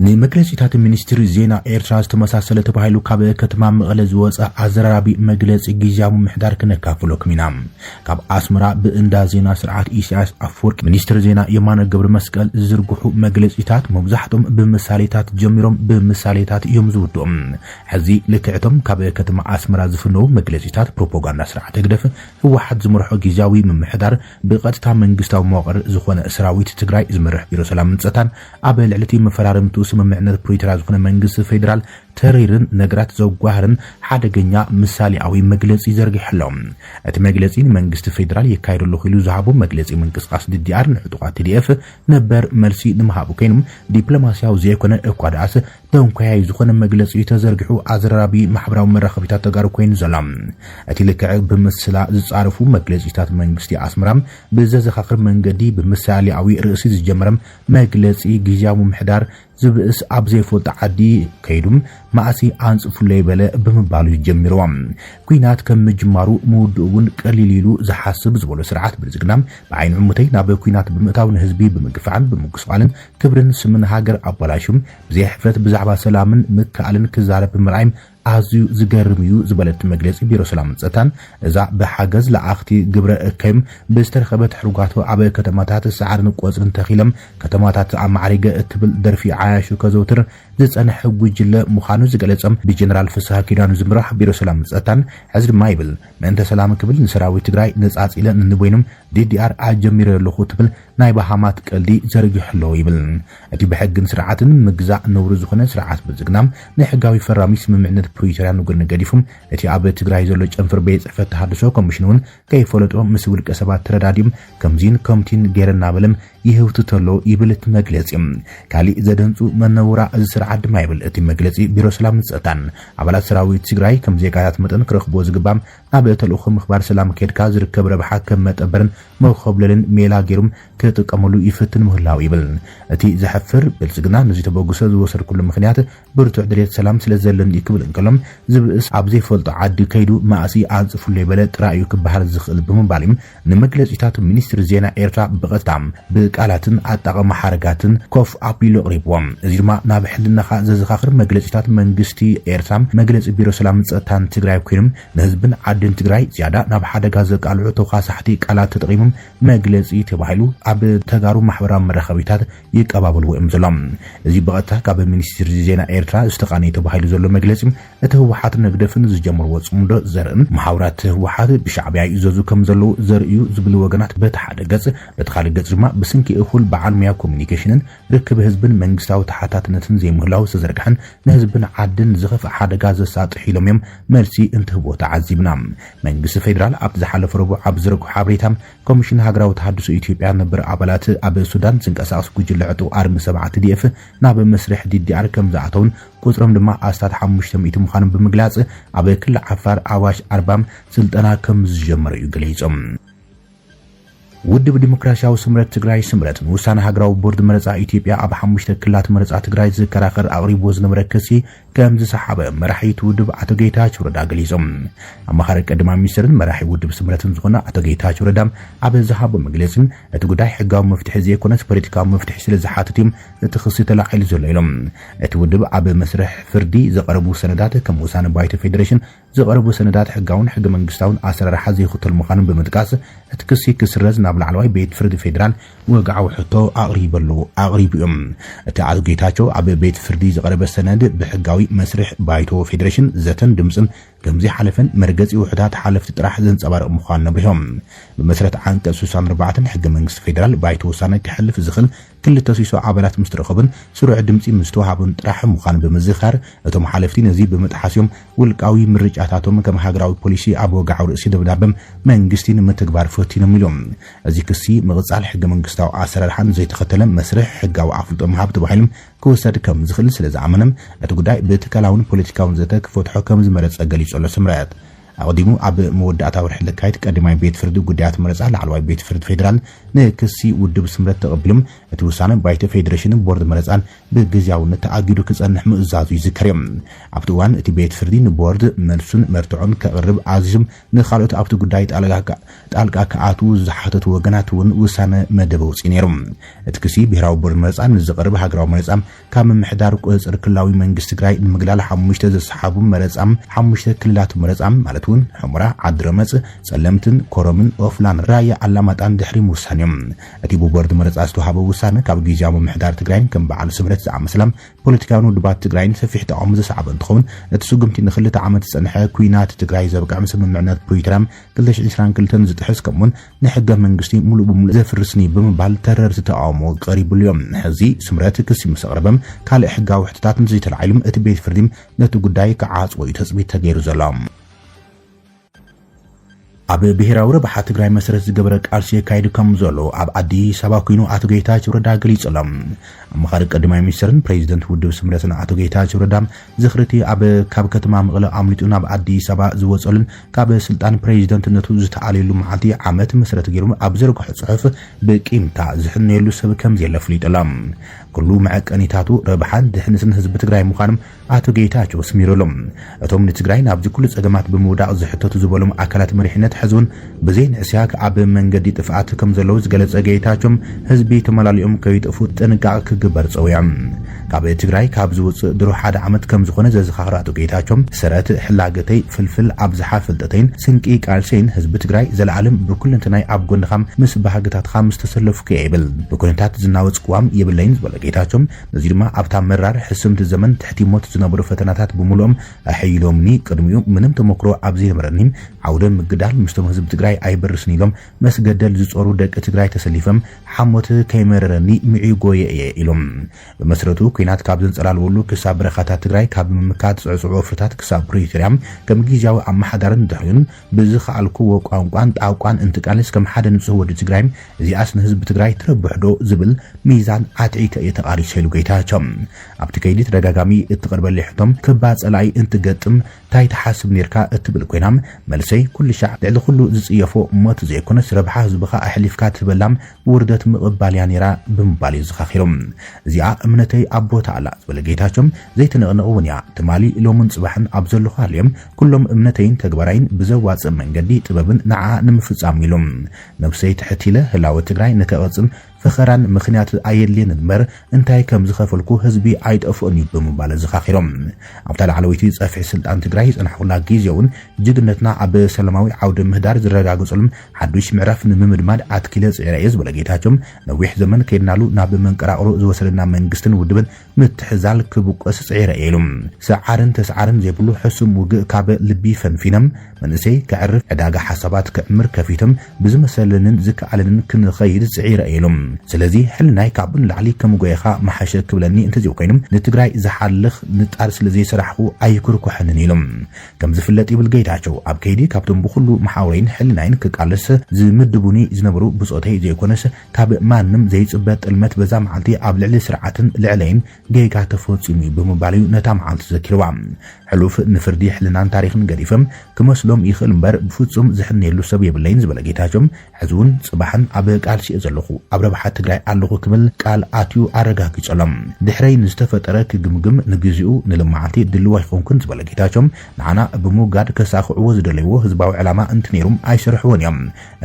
ንመግለጺታት ሚኒስትሪ ዜና ኤርትራ ዝተመሳሰለ ተባሂሉ ካብ ከተማ መቐለ ዝወፀ ኣዘራራቢ መግለጺ ጊዜያዊ ምሕዳር ክነካፍሎኩም ኢና ካብ ኣስመራ ብእንዳ ዜና ስርዓት ኢሳያስ ኣፈወርቂ ሚኒስትሪ ዜና የማነ ገብረ መስቀል ዝዝርግሑ መግለጺታት መብዛሕትኦም ብምሳሌታት ጀሚሮም ብምሳሌታት እዮም ዝውድኦም ሕዚ ልክዕቶም ካብ ከተማ ኣስመራ ዝፍነው መግለጺታት ፕሮፓጋንዳ ስርዓት ግደፍ ህወሓት ዝመርሖ ጊዜያዊ ምምሕዳር ብቐጥታ መንግስታዊ መዋቕር ዝኾነ ሰራዊት ትግራይ ዝመርሕ ቢሮ ሰላምን ጸጥታን ኣብ ልዕልቲ መፈራረምቱ ስምምዕነት ፕሪቶሪያ ዝኾነ መንግስቲ ፌደራል ተሪርን ነገራት ዘጓህርን ሓደገኛ ምሳሌያዊ መግለጺ ዘርጊሕሎም እቲ መግለጺ መንግስቲ ፌደራል የካይደሉ ኺሉ ዝሃቦ መግለጺ መንቅስቃስ ዲዲአር ንዕጡቃት ቲዲኤፍ ነበር መልሲ ንምሃቡ ኮይኖም ዲፕሎማሲያዊ ዘይኮነ እኳዳስ ተንኳይ ዝኾነ መግለጺ ተዘርጊሑ ኣዘራራቢ ማሕበራዊ መራኸቢታት ተጋሩ ኮይኑ ዘሎም እቲ ልክዕ ብምስላ ዝጻረፉ መግለጺታት መንግስቲ ኣስመራም ብዘዘኻኽር መንገዲ ብምሳሌያዊ ርእሲ ዝጀመረም መግለጺ ጊዜያዊ ምሕዳር ዝብእስ ኣብ ዘይፈልጥ ዓዲ ከይዱም ማእሲ አንጽፉለይ በለ ብምባሉ ይጀምሩም ኩናት ከም ምጅማሩ ምውድኡን ቀሊሊሉ ዝሓስብ ዝበሎ ስርዓት ብልጽግናም በዓይኑ ዕሙተይ ናብ ኩናት ብምእታው ንህዝቢ ብምግፋዕን ብምጉስቋልን ክብርን ስምን ሃገር ኣባላሹም ብዘይሕፍረት ብዛዕባ ሰላምን ምክኣልን ክዛረብ ብምርኣይም ኣዝዩ ዝገርም እዩ ዝበለት መግለጺ ቢሮ ሰላም ጸጥታን እዛ ብሓገዝ ለኣኽቲ ግብረ እከም ብዝተረኸበት ሕርጓቶ ኣብ ከተማታት ሰዓርን ቆጽርን ተኺለም ከተማታት ኣማዕሪገ እትብል ደርፊ ዓያሹ ከዘውትር ዝጸንሐ ጉጅለ ምዃኑ ዝገለጸም ብጀነራል ፍስሐ ኪዳኑ ዝምራሕ ቢሮ ሰላም ጸጥታን ሕዚ ድማ ይብል መንተ ሰላም ክብል ንሰራዊት ትግራይ ነጻጺለ ንንቦይኖም ዲዲአር ኣጀሚረ ኣለኹ ትብል ናይ ባሃማት ቀልዲ ዘርጊሕሎ ይብል እቲ ብሕግን ስርዓትን ምግዛእ ነውሪ ዝኾነ ስርዓት ብልጽግናም ንሕጋዊ ፈራሚ ስምምዕነት ፕሪቶሪያ ንግርን ገዲፉም እቲ ኣብ ትግራይ ዘሎ ጨንፈር ቤት ጽሕፈት ተሃድሶ ኮሚሽኑን ከይፈለጦ ምስ ውልቀ ሰባት ተረዳዲም ከምዚን ኮሚቲን ጌርና በለም ይህውት ተሎ ይብልት መግለጺ ካሊእ ዘደንጹ መነውራ እዚ ስርዓት ድማ ይብል እቲ መግለጺ ቢሮ ሰላም ጸጥታን ኣባላት ሰራዊት ትግራይ ከም ዜጋታት መጠን ክረኽቦ ዝግባም ኣብ ተልእኾ ምኽባር ሰላም ከድካ ዝርከብ ረብሓ ከም መጠበርን መኸብለልን ሜላ ጌሩም ክጥቀመሉ ይፍትን ምህላው ይብል እቲ ዝሕፍር ብልጽግና ነዚ ተበግሶ ዝወሰድ ኩሉ ምኽንያት ብርቱዕ ድሌት ሰላም ስለዘለን ይክብል እንከሎም ዝብእስ ኣብ ዘይፈልጦ ዓዲ ከይዱ ማእሲ አንጽፉለይ በለ ጥራዩ ክበሃል ዝኽእል ብምባልም ንመግለጺታት ሚኒስትሪ ዜና ኤርትራ ብቐጥታም ብቃላትን ኣጠቓቕማ ሓረጋትን ኮፍ ኣቢሉ ቀሪቦም እዚ ድማ ናብ ሕልናኻ ዘዘኻኽር መግለጺታት መንግስቲ ኤርትራ መግለጺ ቢሮ ሰላም ጸጥታን ትግራይ ኮይኖም ንህዝብን ዓድን ትግራይ ዝያዳ ናብ ሓደጋ ዘቃልዑ ተኻሳሕቲ ቃላት ተጠቒሞም መግለጺ ተባሂሉ ኣብ ተጋሩ ማሕበራዊ መራኸቢታት ይቀባበልዎ እዮም ዘሎም እዚ ብቐጥታ ካብ ሚኒስትሪ ዜና ኤርትራ ዝተቃነየ ተባሂሉ ዘሎ መግለጺ እቲ ህወሓት ንግደፍን ዝጀመርዎ ጽምዶ ዘርእን ማሕበራት ህወሓት ብሻዕብያ ይዘዙ ከም ዘለው ዘርእዩ ዝብሉ ወገናት በቲ ሓደ ገጽ በቲ ካልእ ገጽ ድማ ብስንኪ እኹል በዓልምያ ኮሙኒኬሽንን ርክብ ህዝብን መንግስታዊ ተሓታትነትን ዘይምህላው ዝተዘርግሐን ንህዝብን ዓድን ዝኸፍእ ሓደጋ ዘሳጥሕ ኢሎም እዮም መልሲ እንትህቦ ተዓዚብና መንግስቲ ፌደራል ኣብ ዝሓለፈ ረቡዕ ኣብ ዝረክቡ ሓበሬታ ኮሚሽን ሃገራዊ ተሃድሶ ኢትዮጵያ ነበር ኣባላት ኣብ ሱዳን ዝንቀሳቐሱ ጉጅለ ዕጡቕ ኣርሚ 7 ቲዲኤፍ ናብ መስርሕ ዲዲአር ከም ዝኣተውን ቁጽሮም ድማ ኣስታት 500 ምዃኖም ብምግላጽ ኣብ ክልል ዓፋር ኣዋሽ ኣርባም ስልጠና ከም ዝጀመረ እዩ ገሊጾም ውድብ ዲሞክራሲያዊ ስምረት ትግራይ ስምረት ውሳነ ሃገራዊ ቦርድ መረጻ ኢትዮጵያ ኣብ 5 ክልላት መረጻ ትግራይ ዝከራኸር ኣቕሪቦ ዝነበረ ክሲ ከም ዝሰሓበ መራሒት ውድብ ኣቶ ጌታቸው ረዳ ገሊጾም ኣማኻሪ ቀዳማይ ሚኒስትርን መራሒ ውድብ ስምረትን ዝኾነ ኣቶ ጌታቸው ረዳ ኣብ ዝሃቦ መግለጺ እቲ ጉዳይ ሕጋዊ መፍትሒ ዘይኮነስ ፖለቲካዊ መፍትሒ ስለ ዝሓትት እቲ ክሲ ተላዒሉ ዘሎ ኢሎም እቲ ውድብ ኣብ መስርሕ ፍርዲ ዘቐረቡ ሰነዳት ከም ውሳነ ባይቶ ፌደሬሽን ዘቐረቡ ሰነዳት ሕጋውን ሕገ መንግስታውን ኣሰራርሓ ዘይኽተሉ ምዃኖም ብምጥቃስ እቲ ክሲ ክስረዝ ናብ ላዕለዋይ ቤት ፍርዲ ፌደራል ወግዓዊ ሕቶ ኣቕሪቡ እዮም እቲ ኣቶ ጌታቸው ኣብ ቤት ፍርዲ ዘቐረበ ሰነድ ብሕጋዊ መስርሕ ባይቶ ፌደሬሽን ዘተን ድምፅን ከምዚ ሓለፈን መርገጺ ውሕዳት ሓለፍቲ ጥራሕ ዘንጸባርቕ ምዃኑ ነቢሮም ብመሰረት ዓንቀጽ 64 ሕገ መንግስቲ ፌደራል ባይቶ ውሳነ ክሕልፍ ዝኽእል ክልተ ሲሶ ኣባላት ምስ ተረኸቡን ስሩዕ ድምፂ ምስ ተዋሃቡን ጥራሕ ምዃኑ ብምዝኻር እቶም ሓለፍቲ ነዚ ብምጥሓስዮም ውልቃዊ ምርጫታቶም ከም ሃገራዊ ፖሊሲ ኣብ ወግዓዊ ርእሲ ደብዳበም መንግስቲ ንምትግባር ፈቲኖም ኢሎም እዚ ክሲ ምቕጻል ሕገ መንግስታዊ ኣሰራርሓን ዘይተኸተለ መስርሕ ሕጋዊ ኣፍልጦ ምሃብ ተባሂሎም ክወሰድ ከም ዝኽእል ስለ ዝኣመነ እቲ ጉዳይ ብትካላውን ፖለቲካውን ዘተ ክፈትሖ ከም ዝመረጸ ገሊጹሎ ስምረት ኣቕዲሙ ኣብ መወዳእታ ወርሒ ለካቲት ቀዳማይ ቤት ፍርዲ ጉዳያት መረጻ ላዕለዋይ ቤት ፍርዲ ፌደራል ንክሲ ውድብ ስምረት ተቐቢሎም እቲ ውሳነ ባይተ ፌደሬሽን ቦርድ መረፃን ብግዚያውነት ተኣጊዱ ክጸንሕ ምእዛዙ ይዝከር እዩ ኣብቲ እዋን እቲ ቤት ፍርዲ ንቦርድ መልሱን መርትዖን ከቕርብ ኣዚዞም ንኻልኦት ኣብቲ ጉዳይ ጣልቃ ከኣትዉ ዝሓተቱ ወገናት እውን ውሳነ መደበ ውፅኢ ነይሩ እቲ ክሲ ብሄራዊ ቦርድ መረፃን ንዝቐርብ ሃገራዊ መረፃም ካብ ምምሕዳር ቁፅር ክልላዊ መንግስቲ ትግራይ ንምግላል 5 ዘሰሓቡ መረፃም 5 ክልላት መረፃም ማለት እውን ሕሙራ ዓድረመፅ ጸለምትን ኮረምን ኦፍላን ራያ ኣላማጣን ድሕሪ ውሳነ እዮም እቲ ቦርድ መረፃ ዝተዋሃበ ውሳነ ካብ ግዚያዊ ምምሕዳር ትግራይ ከም በዓል ስምረት ዝኣመሰላም ፖለቲካዊ ውድባት ትግራይን ሰፊሕ ተቃውሞ ዘስዓበ እንትኸውን እቲ ስጉምቲ ንኽልተ ዓመት ዝጸንሐ ኩናት ትግራይ ዘብቅዕ ስምምዕነት ፕሪቶሪያ 2022 ዝጥሕስ ከምኡን ንሕገ መንግስቲ ሙሉእ ብምሉእ ዘፍርስኒ ብምባል ተረርቲ ተቃውሞ ቀሪቡሉ እዮም ሕዚ ስምረት ክሲ ምስ ኣቕረበም ካልእ ሕጋዊ ሕትታት ንዘይተላዒሎም እቲ ቤት ፍርዲ ነቲ ጉዳይ ከዓጽዎ እዩ ተጽቢት ተገይሩ ዘሎ ኣብ ብሄራዊ ረብሓ ትግራይ መሰረት ዝገበረ ቃልሲ ካይዱ ከም ዘሎ ኣብ አዲስ አበባ ኮይኑ አቶ ጌታቸው ረዳ ገሊጾሎም ኣማኻሪ ቀዳማይ ሚኒስትርን ፕሬዚደንት ውድብ ስምረትን አቶ ጌታቸው ረዳ ዝኽርቲ ኣብ ካብ ከተማ መቐለ ኣምሊጡ ናብ አዲስ አበባ ዝወጸሉን ካብ ስልጣን ፕሬዚደንትነቱ ዝተኣልየሉ መዓልቲ ዓመት መሰረት ገይሩ ኣብ ዘርግሖ ጽሑፍ ብቂምታ ዝሕነየሉ ሰብ ከም ዘየለፍሊጦሎም ኩሉ መዐቀኒታቱ ረብሓን ድሕንስን ህዝቢ ትግራይ ምዃኖም አቶ ጌታቸው ስሚሮሎም እቶም ንትግራይ ናብዚ ኩሉ ጸገማት ብምውዳቕ ዝሕተቱ ዝበሎም ኣካላት መሪሕነት ሕዝቡን ብዘይ ንዕስያክ ኣብ መንገዲ ጥፍኣት ከም ዘለዉ ዝገለጸ ጌታቸው ህዝቢ ተመላልዮም ከይጥፉ ጥንቃቄ ክግበር ጸውዮም ካብ ትግራይ ካብ ዝውፅእ ድሮ ሓደ ዓመት ከም ዝኾነ ዘዘኻኽሩ አቶ ጌታቸው ሰረት ሕላገተይ ፍልፍል ኣብዝሓ ፍልጠተይን ስንቂ ቃልሰይን ህዝቢ ትግራይ ዘለዓለም ብኩልንትናይ ኣብ ጎንኻም ምስ ባህግታትኻ ምስ ተሰለፉ ይብል ብኩነታት ዝናወጽ ቋም የብለይን ዝበለ ጌታቸው ነዚ ድማ ኣብታ መራር ሕስምቲ ዘመን ትሕቲ ሞት ዝነበሩ ፈተናታት ብምሉኦም ኣሕይሎምኒ ቅድሚኡ ምንም ተመክሮ ኣብዚ ነበረኒም ዓውደ ምግዳል ምስቶም ህዝቢ ትግራይ ኣይበርስን ኢሎም መስገደል ዝጾሩ ደቂ ትግራይ ተሰሊፈም ሓሞት ከይመረረኒ ምዒጎየ እየ ኢሎም በመሰረቱ ኩናት ካብ ዘንጸላልወሉ ክሳብ በረኻታት ትግራይ ካብ ምምካት ጽዕጽዑ ፍርታት ክሳብ ፕሪቶሪያ ከም ጊዜያዊ ኣመሓዳርን ድሕዩን ብዝኸኣልኩዎ ቋንቋን ጣውቋን እንትቃልስ ከም ሓደ ንጹህ ወዲ ትግራይ እዚኣስ ንህዝቢ ትግራይ ትረብሕዶ ዝብል ሚዛን ኣትዒተ የተቃሪሰሉ ጌታቸው ኣብቲ ከይዲ ተደጋጋሚ እትቀርበል ሕቶም ክባጸላይ እንትገጥም ታይ ተሓስብ ነርካ እትብል ኮይናም መልሰይ ኩሉ ሻዕ ልዕሊ ኩሉ ዝጽየፎ ሞት ዘይኮነስ ረብሓ ህዝብኻ ኣሕሊፍካ ትበላም ውርደት ምቕባልያ ነራ ብምባል ዝኻኺሮም እዚኣ እምነተይ ኣቦታ ኣላ ዝበለ ጌታቸው ዘይተነቕነቕ እውን እያ ትማሊ ሎምን ጽባሕን ኣብ ዘለኹ ሃልዮም ኩሎም እምነተይን ተግባራይን ብዘዋጽእ መንገዲ ጥበብን ንዓ ንምፍጻም ኢሎም ነብሰይ ትሕቲለ ህላወ ትግራይ ንከቐጽን فخران مخنيات أيلين المر انتهي كم زخفلكو هزبي عيد أفوني بمبالة زخاخرهم أبطال علويتي صفح سلطان تقرايز أنا حولا جيزيون جدنتنا عب سلماوي عود مهدار زرقا قصلم حدوش معرف نممدماد عتكيلز عرايز ولا جيتاجم نويح زمن كينالو ناب من قرأرو زوسلنا من قستن ودبن متحزال كبوك أسس عرايلهم سعارن تسعارن زيبلو حسم وقع كاب لبي فنفينم من سي كعرف عداقة حسابات كأمر كفيتم بزمسلنن زك علنن كن خير عرايلهم سلازي حلناي كابن لعلي كمغيخا محاشا كبلني انت زيو كينم نتግራይ زحالخ نطار سلازي سرحو ايكركو حننيلم كم زفلت يبل جيتاچو اب كيدي كابتن بخلو محاورين حلناين كقالس زمدبوني زنبرو بصوتي زيكونس كاب مانم زيصبت المت بزا معلتي اب لعلي سرعتن لعلين جيكا تفوصيمي بمباليو نتا معلت ذكروا حلوف نفردي حلنان تاريخن قريفم كمسلوم يخل مبر بفصوم زحنيلو سب يبلين زبل جيتاچوم حزون صباحن اب قالسي زلخو ربح تግራይ ኣለኹ ክብል ቃል ኣትዩ ኣረጋግጸሎም ድሕረይ ንዝተፈጠረ ክግምግም ንግዚኡ ንልማዓቲ ድልዋይ ኮንኩን ዝበለ ጌታቸው ንዓና ብሙጋድ ከሳኽዕዎ ዝደለይዎ ህዝባዊ ዕላማ እንትነይሩም ኣይሰርሕዎን እዮም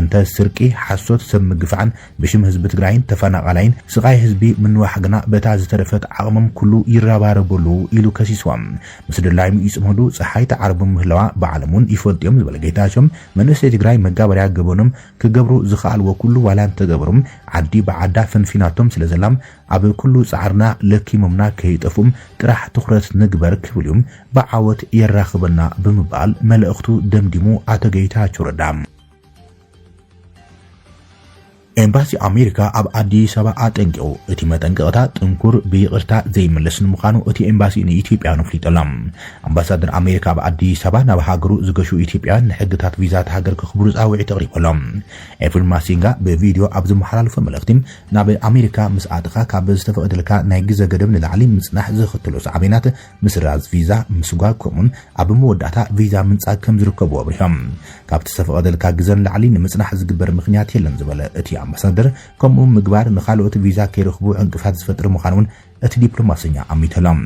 እንተ ስርቂ ሓሶት ሰብ ምግፋዕን ብሽም ህዝቢ ትግራይን ተፈናቃላይን ስቃይ ህዝቢ ምንዋሕግና በታ ዝተረፈት ዓቕሞም ኩሉ ይረባረበሉ ኢሉ ከሲስዎም ምስ ድላይም ይጽምዱ ፀሓይ ተዓርቡ ምህለዋ በዓለሙን ይፈልጥዮም ዝበለ ጌታቸው መንእሰይ ትግራይ መጋበርያ ገበኖም ክገብሩ ዝኽኣልዎ ኩሉ ዋላን ተገብሩም عدي بعدا فنفيناتهم سلازلام أبي كله سعرنا لكيممنا كيتفهم تراح تخرج نجبر كبليوم بعوت يراخبنا بمبال ملأختو دمدمو أتجيتها شردام ኤምባሲ አሜሪካ ኣብ አዲስ አበባ አጠንቀው እቲ መጠንቀቕታ ጥንኩር ብይቅርታ ዘይመለስን ምዃኑ እቲ ኤምባሲ ንኢትዮጵያ ነፍሊጠሎም አምባሳደር አሜሪካ ኣብ አዲስ አበባ ናብ ሃገሩ ዝገሹ ኢትዮጵያን ንሕግታት ቪዛት ሃገር ክኽብሩ ጻውዒት ተቕሪቦሎም ኤፍል ማሲንጋ በቪዲዮ ኣብ ዝመሓላለፈ መልእኽቲ ናብ አሜሪካ ምስ ኣጥኻ ካብ ዝተፈቐደልካ ናይ ግዜ ገደብ ንላዕሊ ምጽናሕ ዝኽተሉ ሰዓቤናት ምስራዝ ቪዛ ምስጓ ከምኡን ኣብ መወዳእታ ቪዛ ምንጻግ ከም ዝርከቡ ኣብሪሆም ካብቲ ዝተፈቐደልካ ግዘን ላዕሊ ንምጽናሕ ዝግበር ምኽንያት የለን ዝበለ እቲ ኣምባሳደር ከምኡ ምግባር ንኻልኦት ቪዛ ከይረኽቡ ዕንቅፋት ዝፈጥር ምዃኑን እቲ ዲፕሎማስኛ ኣሚተሎም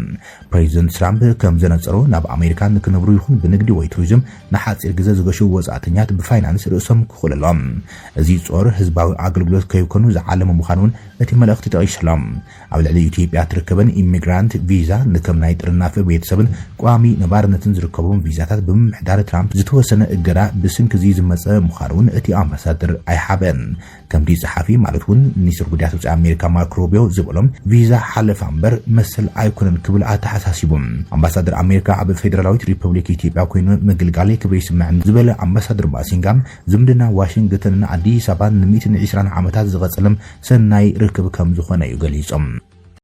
ፕሬዚደንት ትራምፕ ከም ዘነጸሩ ናብ ኣሜሪካ ንክነብሩ ይኹን ብንግዲ ወይ ቱሪዝም ንሓፂር ግዜ ዝገሹ ወጻእተኛት ብፋይናንስ ርእሶም ክኽእለሎም እዚ ጾር ህዝባዊ ኣገልግሎት ከይኮኑ ዝዓለመ ምዃኑን እቲ መልእኽቲ ጠቒሶሎም ኣብ ልዕሊ ኢትዮጵያ ትርከበን ኢሚግራንት ቪዛ ንከም ናይ ጥርናፈ ቤተሰብን ቋሚ ነባርነትን ዝርከቦም ቪዛታት ብምምሕዳር ትራምፕ ዝተወሰነ እገዳ ብስንኪ ዝመፀ ምዃኑን እቲ ኣምባሳደር ኣይሓበን ከምቲ ጸሓፊ ማለት እውን ሚኒስትር ጉዳያት ወጻኢ ኣሜሪካ ማርኮ ሩቢዮ ዝበሎም ቪዛ ሓለፈ እምበር መሰል ኣይኮነን ክብል ኣተሓሳሲቦም ኣምባሳደር ኣሜሪካ ኣብ ፌደራላዊት ሪፐብሊክ ኢትዮጵያ ኮይኑ ምግልጋል ክብሪ ይስምዕን ዝበለ ኣምባሳደር ማሲንጋም ዝምድና ዋሽንግተንን ኣዲስ ኣበባን ን120 ዓመታት ዝቐጸለም ሰናይ ርክብ ከም ዝኾነ እዩ ገሊጾም